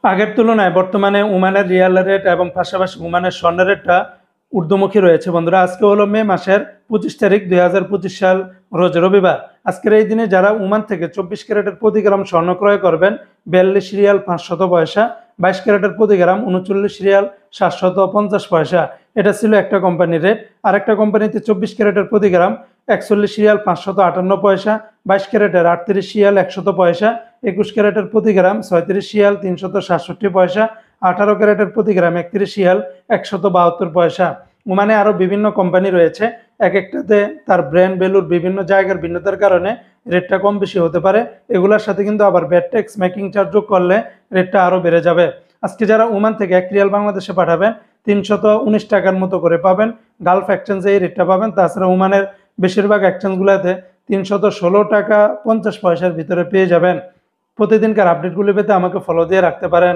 আগের তুলনায় বর্তমানে ওমানের রিয়াল রেট এবং পাশাপাশি ওমানের স্বর্ণ রেটটা ঊর্ধ্বমুখী রয়েছে। বন্ধুরা, আজকে হলো মে মাসের 25 তারিখ 2025 সাল, রোজ রবিবার। আজকের এই দিনে যারা ওমান থেকে 24 ক্যারেটের প্রতি গ্রাম স্বর্ণ ক্রয় করবেন 42 রিয়াল 500 পয়সা, 22 ক্যারেটের প্রতি গ্রাম 39 রিয়াল 750 পয়সা। এটা ছিল একটা কোম্পানির রেট। আর একটা কোম্পানিতে 24 ক্যারেটের প্রতি গ্রাম 41 রিয়াল 558 পয়সা, 22 ক্যারেটের 38 রিয়াল 100 পয়সা, 21 ক্যারেটের প্রতি গ্রাম 36 রিয়াল 367 পয়সা, 18 ক্যারেটের প্রতি গ্রাম 31 রিয়াল 172 পয়সা। ওমানে আরও বিভিন্ন কোম্পানি রয়েছে, এক একটাতে তার ব্র্যান্ড ভ্যালুর বিভিন্ন জায়গার ভিন্নতার কারণে রেটটা কম বেশি হতে পারে। এগুলোর সাথে কিন্তু আবার ভ্যাট ট্যাক্স মেকিং চার্জ যোগ করলে রেটটা আরও বেড়ে যাবে। আজকে যারা ওমান থেকে 1 রিয়াল বাংলাদেশে পাঠাবেন 319 টাকার মতো করে পাবেন। গালফ এক্সচেঞ্জে এই রেটটা পাবেন। তাছাড়া ওমানের বেশিরভাগ এক্সচেঞ্জগুলোতে 316 টাকা 50 পয়সার ভিতরে পেয়ে যাবেন। প্রতিদিনকার আপডেটগুলি পেতে আমাকে ফলো দিয়ে রাখতে পারেন।